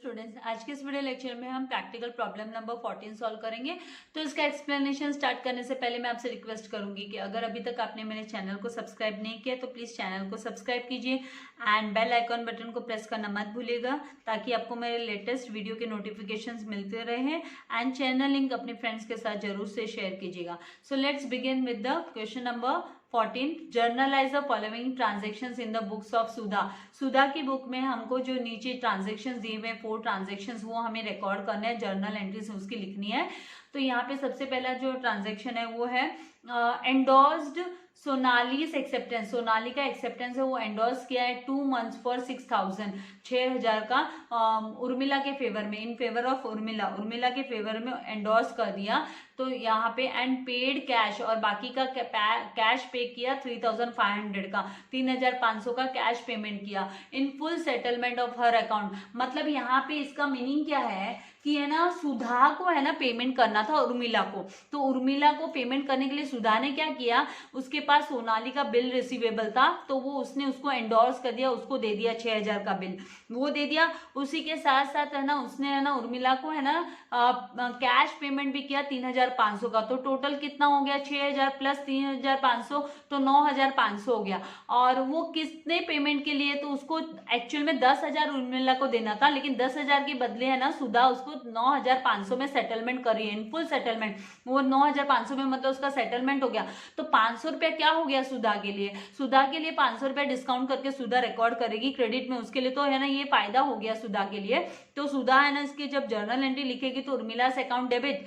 Students, आज के इस वीडियो लेक्चर में हम प्रैक्टिकल प्रॉब्लम नंबर 14 सॉल्व करेंगे। तो इसका एक्सप्लेनेशन स्टार्ट करने से पहले मैं आपसे रिक्वेस्ट करूंगी कि अगर अभी तक आपने मेरे चैनल को सब्सक्राइब नहीं किया तो प्लीज़ चैनल को सब्सक्राइब कीजिए एंड बेल आइकॉन बटन को प्रेस करना मत भूलिएगा, ताकि आपको मेरे लेटेस्ट वीडियो के नोटिफिकेशंस मिलते रहे। एंड चैनल लिंक अपने फ्रेंड्स के साथ जरूर से शेयर कीजिएगा। So let's begin with the question number 14. Journalise the following transactions in the books of Sudha. Sudha की बुक में हमको जो नीचे ट्रांजेक्शन्स दिए हुए 4 ट्रांजेक्शन्स वो हमें रिकॉर्ड करना है, जर्नल एंट्रीज उसकी लिखनी है। तो यहाँ पे सबसे पहला जो ट्रांजेक्शन है वो है एंडोर्स्ड सोनालीस एक्सेप्टेंस। सोनाली का एक्सेप्टेंस है वो एंडोर्स किया है 2 months फॉर 6,000, 6,000 का उर्मिला के फेवर में, इन फेवर ऑफ उर्मिला के फेवर में एंडोर्स कर दिया। तो यहाँ पे एंड पेड कैश, और बाकी का कैश पे किया 3,500 का, 3,500 का कैश पेमेंट किया in full settlement of her account. मतलब यहाँ पे इसका मीनिंग क्या है कि है ना, सुधा को है ना पेमेंट करना था उर्मिला को। तो उर्मिला को पेमेंट करने के लिए सुधा ने क्या किया, उसके पास सोनाली का बिल रिसीवेबल था तो वो उसने उसको एंडोर्स कर दिया, उसको दे दिया 6,000 का बिल, वो दे दिया। उसी के साथ साथ है ना उसने है ना उर्मिला को है ना कैश पेमेंट भी किया 3,500 का। तो टोटल कितना हो गया, 6,000 प्लस 3,500, तो 9,500 हो गया। और वो किसने पेमेंट के लिए, तो उसको एक्चुअल में 10,000 उर्मिला को देना था, लेकिन 10,000 के बदले है ना सुधा उसको 9,500 में सेटलमेंट करी है, इन फुल सेटलमेंट। वो 9,500 में मतलब उसका सेटलमेंट हो गया। तो 500 रुपया क्या हो गया सुधा के लिए, सुधा के लिए 500 रुपया डिस्काउंट करके सुधा रिकॉर्ड करेगी क्रेडिट में, उसके लिए तो है ना ये फायदा हो गया सुधा के लिए। तो सुधा है ना इसकी जब जर्नल एंट्री लिखेगी तो उर्मिला से अकाउंट डेबिट,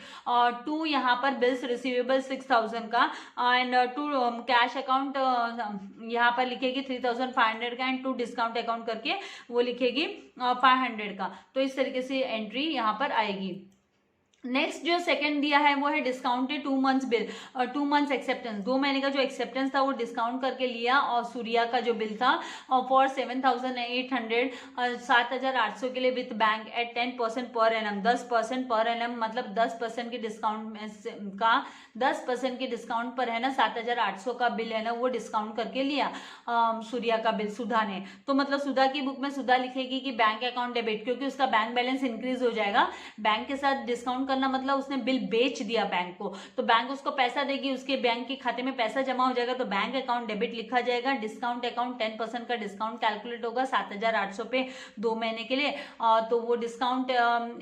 टू यहाँ पर बिल्स रिसीवेबल 6,000 का, एंड टू कैश अकाउंट यहाँ पर लिखेगी 3,500 का, एंड टू डिस्काउंट अकाउंट करके वो लिखेगी 500 का। तो इस तरीके से एंट्री यहाँ पर आएगी। नेक्स्ट जो सेकंड दिया है वो है discounted 2 months bill, 2 months acceptance, 2 महीने का जो एक्सेप्टेंस था वो डिस्काउंट करके लिया। और सूर्या का जो बिल था फॉर 7,800, 7,800 के लिए with bank eight 10% per annum, 10% per annum, मतलब 10% के डिस्काउंट का 10% के डिस्काउंट पर है ना 7,800 का बिल है ना वो डिस्काउंट करके लिया सूर्या का बिल सुधा ने। तो मतलब सुधा की बुक में सुधा लिखेगी कि बैंक अकाउंट डेबिट, क्योंकि उसका बैंक बैलेंस इंक्रीज हो जाएगा। बैंक के साथ डिस्काउंट करना मतलब उसने बिल बेच दिया बैंक को, तो बैंक उसको पैसा देगी, उसके बैंक के खाते में पैसा जमा हो जाएगा, तो बैंक अकाउंट डेबिट लिखा जाएगा। डिस्काउंट अकाउंट 10% का डिस्काउंट कैलकुलेट होगा 7,800 पे 2 महीने के लिए। तो वो डिस्काउंट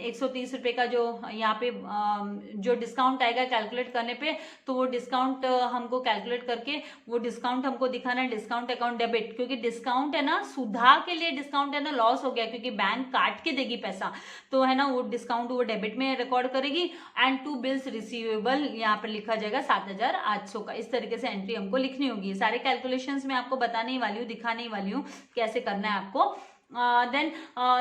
130 रुपए का जो यहाँ पे जो डिस्काउंट आएगा कैलकुलेट करने पे, तो वो डिस्काउंट हमको कैलकुलेट करके वो डिस्काउंट हमको दिखाना है डिस्काउंट अकाउंट डेबिट, क्योंकि डिस्काउंट है ना सुधा के लिए डिस्काउंट है ना लॉस हो गया, क्योंकि बैंक काट के देगी पैसा, तो है ना वो डिस्काउंट वो डेबिट में रिकॉर्ड करेगी। एंड 2 बिल्स रिसीवेबल यहाँ पर लिखा जाएगा 7,800 का। इस तरीके से एंट्री हमको लिखनी होगी। सारे कैलकुलेशंस में आपको बताने ही वाली हूँ, दिखाने ही वाली हूँ कैसे करना है आपको। देन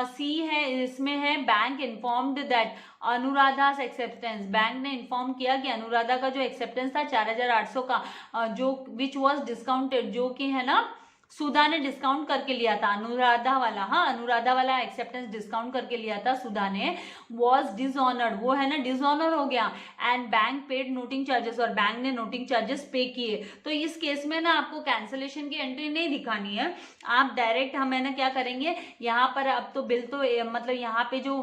सी है, इसमें है bank informed that Anuradha's acceptance, bank ने इन्फॉर्म किया कि अनुराधा का जो एक्सेप्टेंस था 4,800 का, जो विच वॉज डिस्काउंटेड, जो कि है ना सुधा ने डिस्काउंट करके लिया था, अनुराधा वाला, हाँ अनुराधा वाला एक्सेप्टेंस डिस्काउंट करके लिया था सुधा ने, वॉज डिसऑनर्ड, वो है ना डिसऑनर हो गया। And bank paid noting charges, और बैंक ने नोटिंग चार्जेस पे किए। तो इस केस में ना आपको कैंसिलेशन की एंट्री नहीं दिखानी है, आप डायरेक्ट हम है ना क्या करेंगे यहाँ पर, अब तो बिल तो मतलब यहाँ पे जो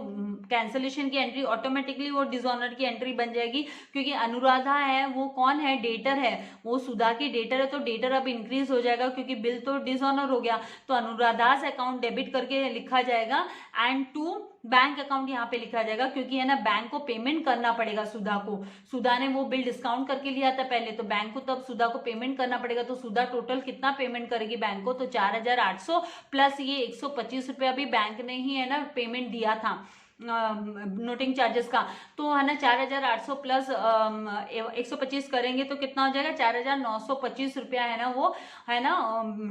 कैंसिलेशन की एंट्री ऑटोमेटिकली वो डिसऑनर की एंट्री बन जाएगी, क्योंकि अनुराधा है वो कौन है, डेटर है, वो सुधा की डेटर है, तो डेटर अब इंक्रीज हो जाएगा क्योंकि बिल तो डिसऑनर हो गया। तो अनुराधास अकाउंट डेबिट करके लिखा जाएगा, एंड टू बैंक अकाउंट यहाँ पे लिखा जाएगा, क्योंकि है ना बैंक को पेमेंट करना पड़ेगा सुधा को। सुधा ने वो बिल डिस्काउंट करके लिया था पहले, तो बैंक को तब सुधा को पेमेंट करना पड़ेगा। तो सुधा टोटल कितना पेमेंट करेगी बैंक को, तो 4,800 प्लस ये 125 रुपया भी बैंक ने ही है ना पेमेंट दिया था नोटिंग चार्जेस का। तो है ना 4,800 प्लस 125 करेंगे तो कितना हो जाएगा, 4,925 रुपया है ना वो है ना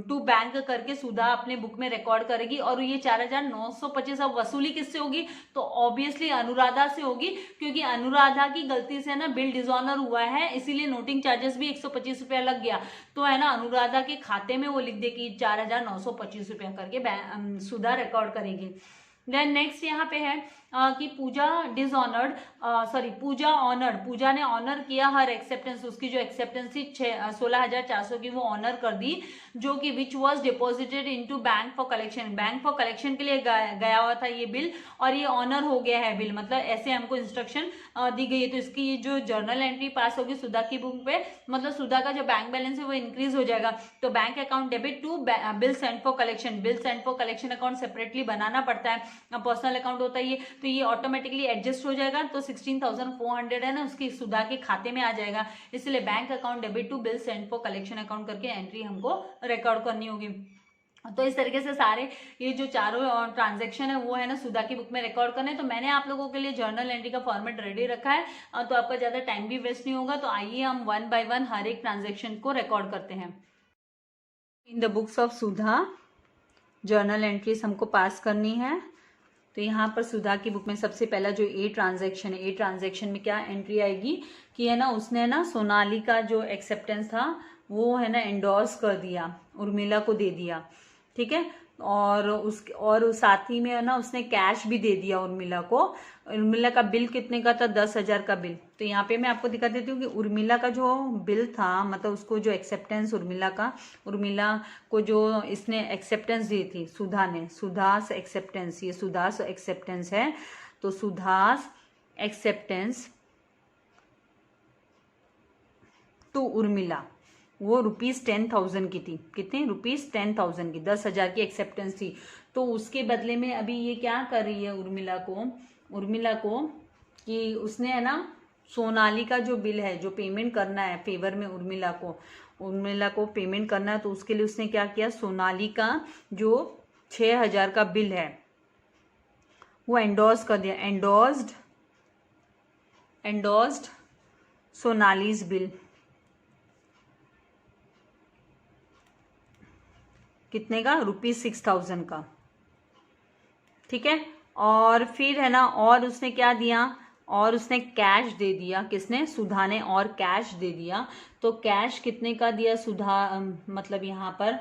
टू बैंक करके सुधा अपने बुक में रिकॉर्ड करेगी। और ये 4,925 अब वसूली किससे होगी, तो ऑब्वियसली अनुराधा से होगी, क्योंकि अनुराधा की गलती से ना बिल डिसऑनर हुआ है, इसीलिए नोटिंग चार्जेस भी 125 रुपया लग गया। तो है ना अनुराधा के खाते में वो लिख देगी 4,925 रुपया करके सुधा रिकॉर्ड करेगी। देन नेक्स्ट यहाँ पे है कि पूजा डिसऑनर्ड पूजा ऑनर्ड, पूजा ने ऑनर किया हर एक्सेप्टेंस, उसकी जो एक्सेप्टेंस थी 16,400 की वो ऑनर कर दी, जो कि which was deposited into bank for collection, bank for collection के लिए गया हुआ था ये बिल, और ये ऑनर हो गया है बिल, मतलब ऐसे हमको इंस्ट्रक्शन दी गई है। तो इसकी जो जर्नल एंट्री पास होगी सुधा की बुक पे, मतलब सुधा का जो बैंक बैलेंस है वो इंक्रीज हो जाएगा। तो bank account debit to bill send for collection, bill send for collection account separately बनाना पड़ता है, पर्सनल अकाउंट होता है ये, तो ये ऑटोमेटिकली एडजस्ट हो जाएगा। तो 16,400 है ना उसकी सुधा के खाते में आ जाएगा, इसलिए bank account debit to bill send for collection account करके एंट्री हमको रिकॉर्ड करनी होगी। तो इस तरीके से सारे ये जो चारों ट्रांजैक्शन है वो है ना सुधा की बुक में रिकॉर्ड करने। तो मैंने आप लोगों के लिए जर्नल एंट्री का फॉर्मेट रेडी रखा है, तो आपका ज्यादा टाइम भी वेस्ट नहीं होगा। तो आइए हम 1 बाय 1 हर एक ट्रांजैक्शन को रिकॉर्ड करते हैं। इन the books of Sudha journal entries हमको पास करनी है। तो यहाँ पर सुधा की बुक में सबसे पहला जो ए ट्रांजैक्शन है, ए ट्रांजैक्शन में क्या एंट्री आएगी कि है ना उसने ना सोनाली का जो एक्सेप्टेंस था वो है ना एंडोर्स कर दिया, उर्मिला को दे दिया, ठीक है। और साथ ही में है ना उसने कैश भी दे दिया उर्मिला को। उर्मिला का बिल कितने का था? 10,000 का बिल। तो यहाँ पे मैं आपको दिखा देती हूँ कि उर्मिला का जो बिल था, मतलब उसको जो एक्सेप्टेंस उर्मिला को जो इसने एक्सेप्टेंस दी थी सुधा ने, सुधास एक्सेप्टेंस, ये सुधास एक्सेप्टेंस है। तो सुधास एक्सेप्टेंस टू उर्मिला वो ₹10,000 की थी। कितने? ₹10,000 की, 10,000 की एक्सेप्टेंस थी। तो उसके बदले में अभी ये क्या कर रही है उर्मिला को कि उसने है ना सोनाली का जो बिल है, जो पेमेंट करना है फेवर में उर्मिला को पेमेंट करना है। तो उसके लिए उसने क्या किया, सोनाली का जो 6,000 का बिल है वो एंडोर्स कर दिया, एंडोर्स्ड सोनालीज बिल। कितने का? ₹6,000 का, ठीक है। और फिर है ना, और उसने क्या दिया, और उसने कैश दे दिया। किसने? सुधा ने, और कैश दे दिया। तो कैश कितने का दिया सुधा, मतलब यहाँ पर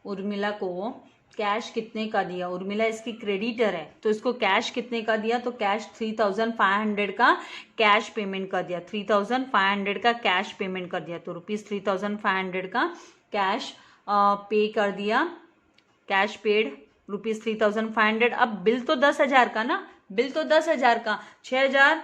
उर्मिला को कैश कितने का दिया? उर्मिला इसकी क्रेडिटर है, तो इसको कैश कितने का दिया? तो कैश 3,500 का कैश पेमेंट कर दिया, 3,500 का कैश पेमेंट कर दिया। तो ₹3,500 का कैश पे कर दिया, कैश पेड ₹3,500। अब बिल तो 10,000 का ना, बिल तो 10,000 का, 6,000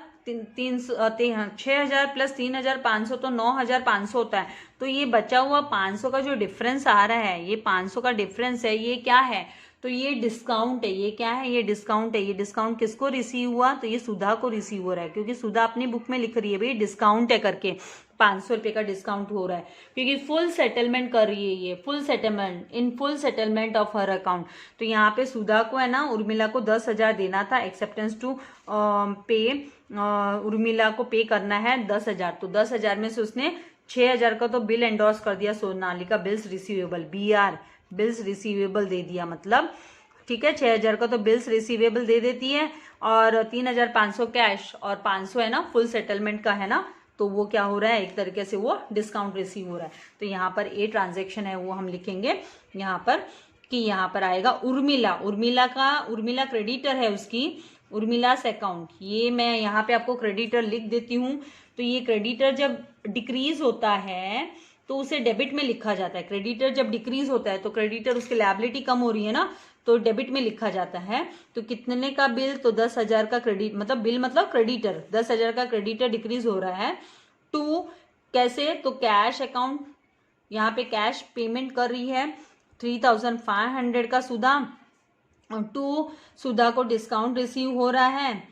प्लस 3,500 तो 9,500 होता है। तो ये बचा हुआ 500 का जो डिफरेंस आ रहा है, ये 500 का डिफरेंस है, ये क्या है? तो ये डिस्काउंट है। ये क्या है? ये डिस्काउंट है। ये डिस्काउंट किसको रिसीव हुआ? तो ये सुधा को रिसीव हो रहा है, क्योंकि सुधा अपनी बुक में लिख रही है भाई डिस्काउंट है करके, 500 रुपये का डिस्काउंट हो रहा है, क्योंकि फुल सेटलमेंट कर रही है ये, full settlement of her account. तो यहाँ पे सुधा को है ना उर्मिला को 10,000 देना था, एक्सेप्टेंस टू पे उर्मिला को पे करना है 10,000। तो 10,000 में से उसने 6,000 का तो बिल एंडोर्स कर दिया, सोनाली का bills receivable, BR bills receivable दे दिया, मतलब ठीक है। 6,000 का तो बिल्स रिसीवेबल दे देती है, और 3,500 कैश, और 500 है ना फुल सेटलमेंट का है ना, तो वो क्या हो रहा है, एक तरीके से वो डिस्काउंट रिसीव हो रहा है। तो यहाँ पर ए ट्रांजैक्शन है वो हम लिखेंगे यहाँ पर कि यहाँ पर आएगा उर्मिला क्रेडिटर है उसकी, उर्मिलास अकाउंट। ये मैं यहाँ पे आपको क्रेडिटर लिख देती हूँ। तो ये क्रेडिटर जब डिक्रीज होता है तो उसे डेबिट में लिखा जाता है। क्रेडिटर जब डिक्रीज होता है तो क्रेडिटर, उसकी लायबिलिटी कम हो रही है ना, तो डेबिट में लिखा जाता है। तो कितने का बिल? तो 10,000 का क्रेडिट, मतलब बिल मतलब क्रेडिटर, 10,000 का क्रेडिटर डिक्रीज हो रहा है। टू कैसे? तो कैश अकाउंट, यहाँ पे कैश पेमेंट कर रही है 3,500 का सुधा, टू सुधा को डिस्काउंट रिसीव हो रहा है,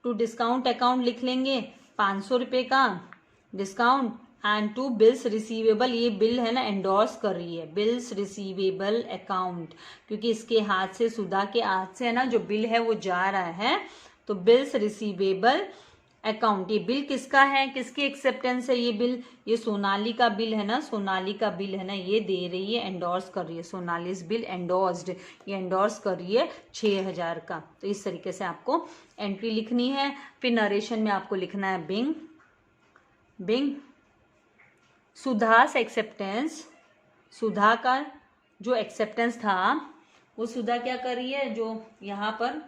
टू डिस्काउंट अकाउंट लिख लेंगे 500 रुपये का discount, and to bills receivable, ये बिल है ना एंडोर्स कर रही है, बिल्स रिसीवेबल अकाउंट, क्योंकि इसके हाथ से, सुधा के हाथ से है ना जो बिल है वो जा रहा है। तो बिल्स रिसीवेबल अकाउंट, ये बिल किसका है, किसकी एक्सेप्टेंस है ये बिल? ये सोनाली का बिल है ना, सोनाली का बिल है ना, ये दे रही है, एंडोर्स कर रही है, सोनालीज बिल एंडोर्स्ड, ये एंडोर्स कर रही है 6,000 का। तो इस तरीके से आपको एंट्री लिखनी है। फिर नरेशन में आपको लिखना है बिंग सुधास एक्सेप्टेंस, सुधा का जो एक्सेप्टेंस था वो सुधा क्या कर रही है, जो यहाँ पर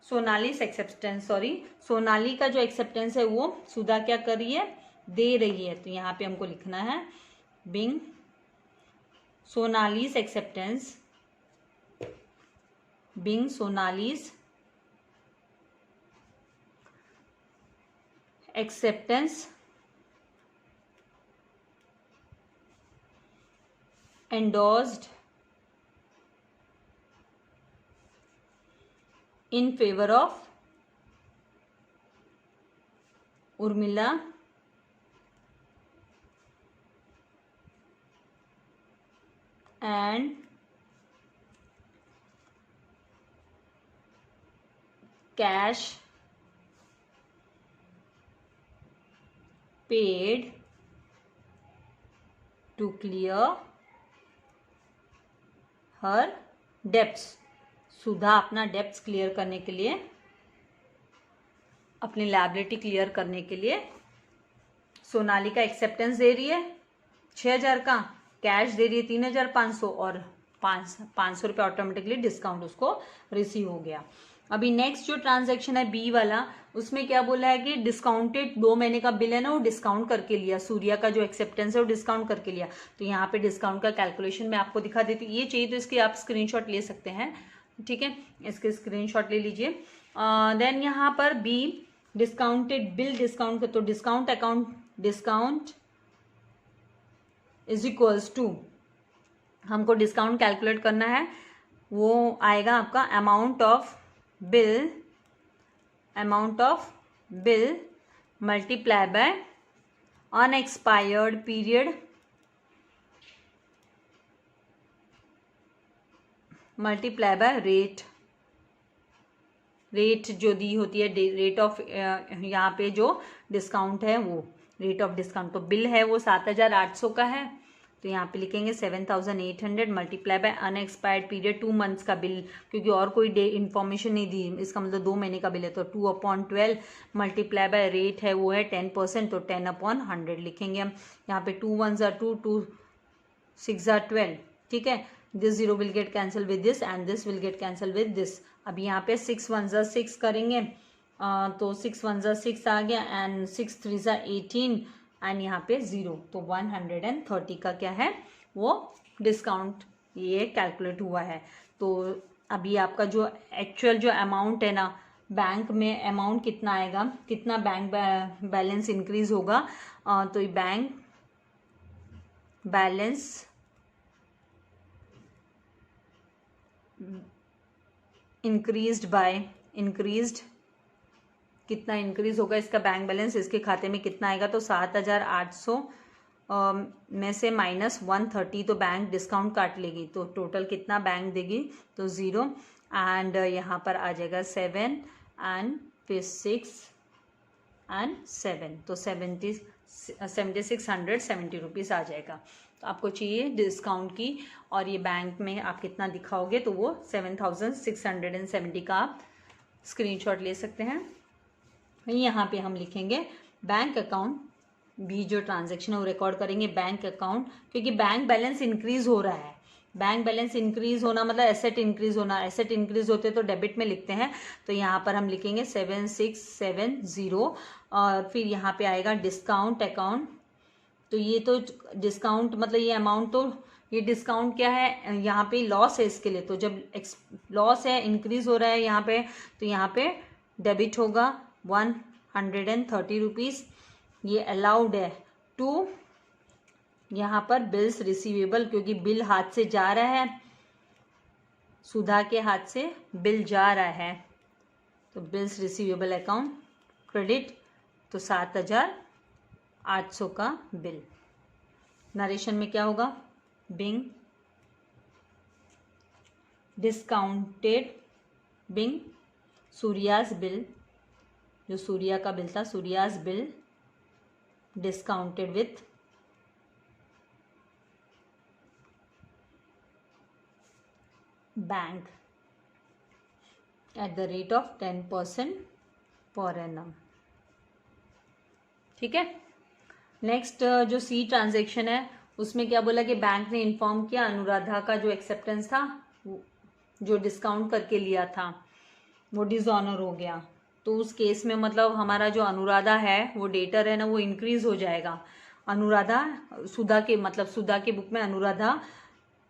सोनालीस एक्सेप्टेंस, सोनाली का जो एक्सेप्टेंस है वो सुधा क्या कर रही है, दे रही है। तो यहाँ पे हमको लिखना है being Sonali's acceptance, being Sonali's acceptance endorsed in favor of Urmila and cash paid to clear her debts. Sudha अपना डेप्स क्लियर करने के लिए, अपनी लायबिलिटी क्लियर करने के लिए सोनाली का एक्सेप्टेंस दे रही है 6,000 का, कैश दे रही है 3,500 और 500 रुपये ऑटोमेटिकली डिस्काउंट उसको रिसीव हो गया। अभी नेक्स्ट जो ट्रांजैक्शन है बी वाला, उसमें क्या बोला है कि डिस्काउंटेड 2 महीने का बिल है ना, वो डिस्काउंट करके लिया। सूर्या का जो एक्सेप्टेंस है वो डिस्काउंट करके लिया। तो यहाँ पे डिस्काउंट का कैलकुलेशन मैं आपको दिखा देती हूँ। ये चाहिए तो इसकी आप स्क्रीनशॉट ले सकते हैं, ठीक है, इसके स्क्रीनशॉट ले लीजिए। देन यहाँ पर बी डिस्काउंटेड बिल डिस्काउंट, तो discount account discount is equals to, हमको डिस्काउंट कैलकुलेट करना है, वो आएगा आपका amount of bill multiply by unexpired period multiply by rate जो दी होती है, रेट ऑफ यहाँ पे जो डिस्काउंट है वो रेट ऑफ डिस्काउंट। तो बिल है वो 7,800 का है, तो यहाँ पे लिखेंगे 7,800 multiply by unexpired period 2 months का बिल, क्योंकि और कोई डे इन्फॉर्मेशन नहीं दी, इसका मतलब 2 महीने का बिल है। तो 2/12 मल्टीप्लाई बाय रेट है वो है 10%, तो 10/100 लिखेंगे हम। यहाँ पे 2 1s are 2, 2 6 are 12, ठीक है। This 0 will get cancel with this and this will get cancel with this. अब यहाँ पे 6 1s are 6 करेंगे, तो 6 1s are 6 आ गया एंड 6 3s are 18 एंड यहाँ पे 0, तो 130 का क्या है वो डिस्काउंट ये कैलकुलेट हुआ है। तो अभी आपका जो एक्चुअल जो अमाउंट है ना, बैंक में अमाउंट कितना आएगा, कितना बैंक बैलेंस इंक्रीज होगा, तो ये बैंक बैलेंस इंक्रीज्ड कितना इंक्रीज होगा इसका बैंक बैलेंस, इसके खाते में कितना आएगा, तो 7,800 में से -130 तो बैंक डिस्काउंट काट लेगी, तो टोटल कितना बैंक देगी, तो 0 एंड यहाँ पर आ जाएगा 7 एंड फिर 6 एंड 7, तो 7,670 रुपीज़ आ जाएगा। तो आपको चाहिए डिस्काउंट की, और ये बैंक में आप कितना दिखाओगे, तो वो 7,670 का आप स्क्रीनशॉट ले सकते हैं। यहाँ पे हम लिखेंगे बैंक अकाउंट, भी जो ट्रांजैक्शन है वो रिकॉर्ड करेंगे बैंक अकाउंट, क्योंकि बैंक बैलेंस इंक्रीज हो रहा है। बैंक बैलेंस इंक्रीज होना मतलब एसेट इंक्रीज होना, एसेट इंक्रीज होते तो डेबिट में लिखते हैं, तो यहाँ पर हम लिखेंगे 7670 और फिर यहाँ पे आएगा डिस्काउंट अकाउंट। तो ये तो डिस्काउंट मतलब ये अमाउंट, तो ये डिस्काउंट क्या है, यहाँ पे लॉस है इसके लिए, तो जब लॉस है इंक्रीज हो रहा है यहाँ पे, तो यहाँ पे डेबिट होगा 130 रुपीज़। ये अलाउड है टू यहाँ पर बिल्स रिसीवेबल, क्योंकि बिल हाथ से जा रहा है, सुधा के हाथ से बिल जा रहा है, तो बिल्स रिसीवेबल अकाउंट क्रेडिट, तो 7,800 का बिल। नरेशन में क्या होगा, being discounted, being Surya's bill, जो सूर्या का बिल था, Surya's bill discounted with bank at the rate of 10% per annum, ठीक है। नेक्स्ट जो सी ट्रांजैक्शन है उसमें क्या बोला कि बैंक ने इन्फॉर्म किया अनुराधा का जो एक्सेप्टेंस था, जो डिस्काउंट करके लिया था, वो डिसऑनर हो गया, तो उस केस में मतलब हमारा जो अनुराधा है वो डेटर है ना वो इंक्रीज हो जाएगा। अनुराधा सुधा के मतलब सुधा के बुक में अनुराधा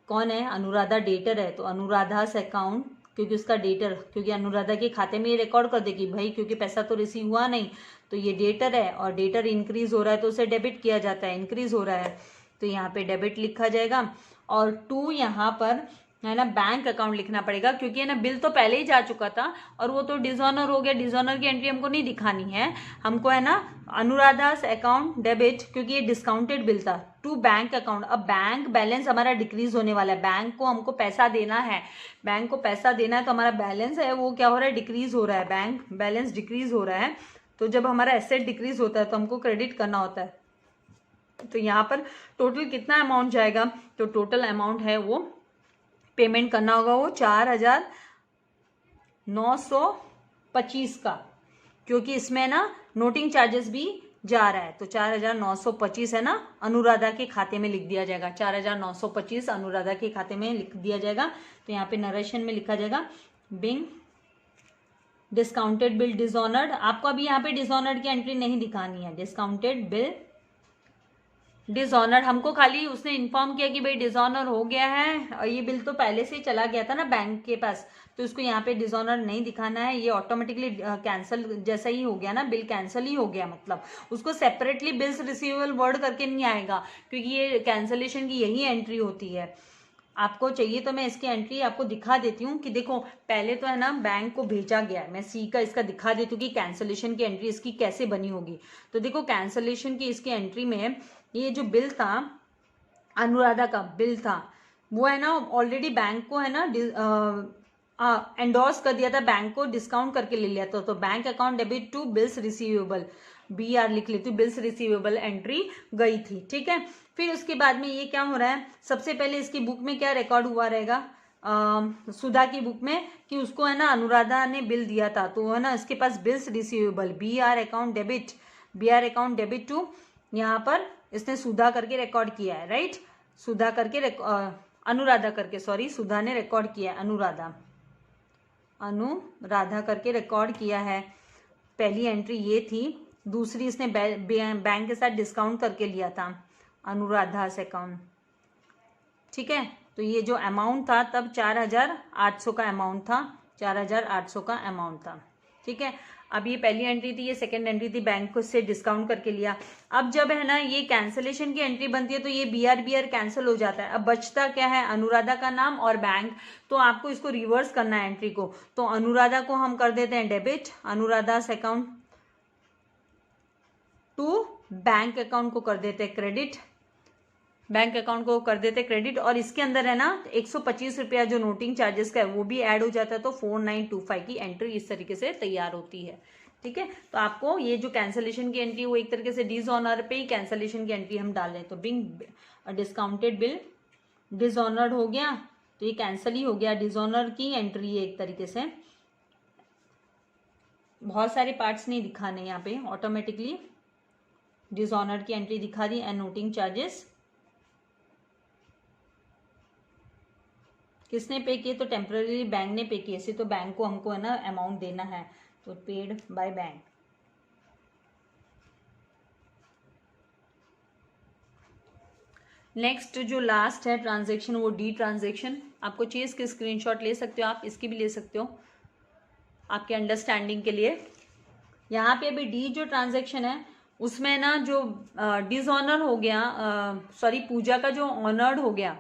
कौन है, अनुराधा डेटर है, तो अनुराधास अकाउंट, क्योंकि उसका डेटर, क्योंकि अनुराधा के खाते में ये रिकॉर्ड कर देगी भाई, क्योंकि पैसा तो रिसीव हुआ नहीं, तो ये डेटर है और डेटर इंक्रीज हो रहा है तो उसे डेबिट किया जाता है, इंक्रीज हो रहा है, तो यहाँ पे डेबिट लिखा जाएगा। और 2 यहाँ पर है ना बैंक अकाउंट लिखना पड़ेगा, क्योंकि है ना बिल तो पहले ही जा चुका था और वो तो डिसऑनर हो गया, डिसऑनर की एंट्री हमको नहीं दिखानी है, हमको है ना अनुराधास अकाउंट डेबिट, क्योंकि ये डिस्काउंटेड बिल था, टू बैंक अकाउंट। अब बैंक बैलेंस हमारा डिक्रीज होने वाला है, बैंक को हमको पैसा देना है, बैंक को पैसा देना है, तो हमारा बैलेंस है वो क्या हो रहा है, डिक्रीज हो रहा है, बैंक बैलेंस डिक्रीज हो रहा है। तो जब हमारा एसेट डिक्रीज होता है तो हमको क्रेडिट करना होता है, तो यहाँ पर टोटल कितना अमाउंट जाएगा, तो टोटल अमाउंट है वो पेमेंट करना होगा वो 4,925 का, क्योंकि इसमें ना नोटिंग चार्जेस भी जा रहा है, तो 4,925 है ना अनुराधा के खाते में लिख दिया जाएगा, 4,925 अनुराधा के खाते में लिख दिया जाएगा। तो यहाँ पे नरेशन में लिखा जाएगा बिंग डिस्काउंटेड बिल डिसऑनर्ड। आपको अभी यहाँ पे डिसऑनर्ड की एंट्री नहीं दिखानी है, डिस्काउंटेड बिल डिसऑनर, हमको खाली उसने इन्फॉर्म किया कि भाई डिसऑनर हो गया है, और ये बिल तो पहले से ही चला गया था ना बैंक के पास, तो इसको यहाँ पे डिसऑनर नहीं दिखाना है, ये ऑटोमेटिकली कैंसिल जैसा ही हो गया ना, बिल कैंसिल ही हो गया, मतलब उसको सेपरेटली बिल्स रिसीवेबल वर्ड करके नहीं आएगा, क्योंकि ये कैंसिलेशन की यही एंट्री होती है। आपको चाहिए तो मैं इसकी एंट्री आपको दिखा देती हूँ कि देखो पहले तो है ना बैंक को भेजा गया है, मैं सी का इसका दिखा देती हूँ कि कैंसिलेशन की एंट्री इसकी कैसे बनी होगी। तो देखो कैंसिलेशन की इसकी एंट्री में ये जो बिल था, अनुराधा का बिल था, वो है ना ऑलरेडी बैंक को है ना एंडोर्स कर दिया था, बैंक को डिस्काउंट करके ले लिया था, तो bank account debit to bills receivable, BR लिख लेती हूँ, बिल्स रिसीवेबल एंट्री गई थी, ठीक है। फिर उसके बाद में ये क्या हो रहा है, सबसे पहले इसकी बुक में क्या रिकॉर्ड हुआ रहेगा, सुधा की बुक में, कि उसको है ना अनुराधा ने बिल दिया था, तो है ना इसके पास bills receivable BR account debit to, यहाँ पर इसने सुधा करके रिकॉर्ड किया है, राइट, सुधा करके अनुराधा करके, सॉरी सुधा ने रिकॉर्ड किया है, अनुराधा करके रिकॉर्ड किया है। पहली एंट्री ये थी, दूसरी इसने बैंक के साथ डिस्काउंट करके लिया था, अनुराधा से अकाउंट, ठीक है। तो ये जो अमाउंट था तब 4,800 का अमाउंट था, 4,800 का अमाउंट था, ठीक है। अब ये पहली एंट्री थी, ये सेकंड एंट्री थी, बैंक को से डिस्काउंट करके लिया। अब जब है ना ये कैंसिलेशन की एंट्री बनती है तो ये BR कैंसिल हो जाता है, अब बचता क्या है, अनुराधा का नाम और बैंक, तो आपको इसको रिवर्स करना है एंट्री को, तो अनुराधा को हम कर देते हैं debit, Anuradha's account to bank account को कर देते हैं क्रेडिट, बैंक अकाउंट को कर देते क्रेडिट, और इसके अंदर है ना 125 रुपया जो नोटिंग चार्जेस का है वो भी ऐड हो जाता है, तो 4925 की एंट्री इस तरीके से तैयार होती है, ठीक है। तो आपको ये जो कैंसिलेशन की एंट्री वो एक तरीके से डिसऑनर पे ही कैंसिलेशन की एंट्री हम डाल रहे हैं, तो बिंग डिस्काउंटेड बिल डिसऑनर्ड हो गया, तो ये कैंसिल ही हो गया, डिसऑनर की एंट्री है एक तरीके से, बहुत सारे पार्ट्स नहीं दिखाने यहाँ पे, ऑटोमेटिकली डिसऑनर की एंट्री दिखा दी, एंड नोटिंग चार्जेस किसने पे किए, तो टेम्पररी बैंक ने पे किए, तो बैंक को हमको है ना अमाउंट देना है, तो पेड बाय बैंक। नेक्स्ट जो लास्ट है ट्रांजैक्शन वो डी ट्रांजैक्शन, आपको चाहिए इसके स्क्रीनशॉट ले सकते हो, आप इसकी भी ले सकते हो आपके अंडरस्टैंडिंग के लिए। यहाँ पे अभी डी जो ट्रांजैक्शन है उसमें ना जो डिसऑनर हो गया, सॉरी पूजा का जो ऑनर्ड हो गया,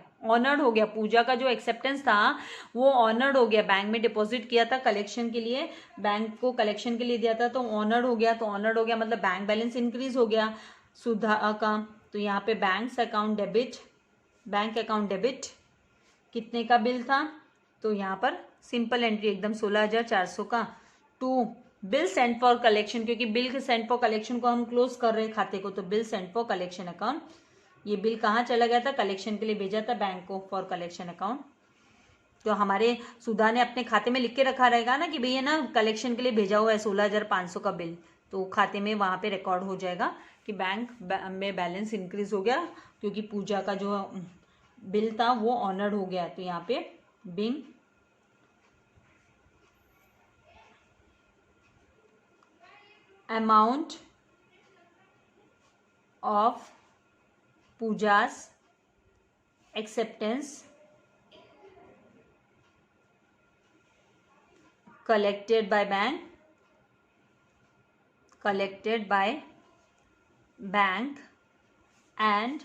पूजा का जो एक्सेप्टेंस था वो ऑनर्ड हो गया, बैंक में डिपॉजिट किया था कलेक्शन के लिए, बैंक को कलेक्शन के लिए दिया था, तो ऑनर्ड हो गया, तो ऑनर्ड हो गया मतलब बैंक बैलेंस इंक्रीज हो गया सुधा का, तो यहाँ पे बैंक अकाउंट डेबिट कितने का बिल था, तो यहाँ पर सिंपल एंट्री एकदम 16,400 का, to bill send for collection, क्योंकि बिल सेंड फॉर कलेक्शन को हम क्लोज कर रहे हैं खाते को, तो bill send for collection account, ये बिल कहाँ चला गया था, कलेक्शन के लिए भेजा था बैंक को फॉर कलेक्शन अकाउंट, तो हमारे सुधा ने अपने खाते में लिख के रखा रहेगा ना कि भैया ना कलेक्शन के लिए भेजा हुआ है 16,500 का बिल, तो खाते में वहां पे रिकॉर्ड हो जाएगा कि बैंक में बैलेंस इंक्रीज हो गया, क्योंकि पूजा का जो बिल था वो ऑनर्ड हो गया, तो यहाँ पे Bing amount of Pooja's acceptance collected by bank and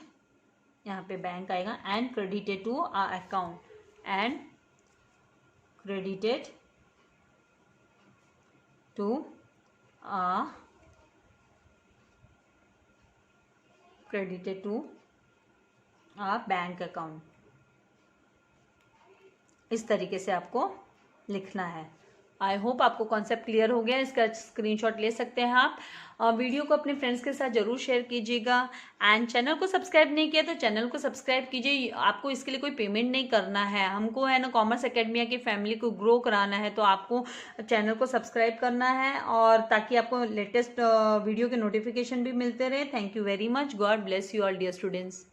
यहाँ पे बैंक आएगा and credited to our account and credited to our bank account. इस तरीके से आपको लिखना है। आई होप आपको कॉन्सेप्ट क्लियर हो गया। इसका स्क्रीनशॉट ले सकते हैं आप। वीडियो को अपने फ्रेंड्स के साथ जरूर शेयर कीजिएगा एंड चैनल को सब्सक्राइब नहीं किया तो चैनल को सब्सक्राइब कीजिए। आपको इसके लिए कोई पेमेंट नहीं करना है, हमको है ना कॉमर्स एकेडमिया की फैमिली को ग्रो कराना है, तो आपको चैनल को सब्सक्राइब करना है और ताकि आपको लेटेस्ट वीडियो के नोटिफिकेशन भी मिलते रहे। Thank you very much. God bless you all dear students.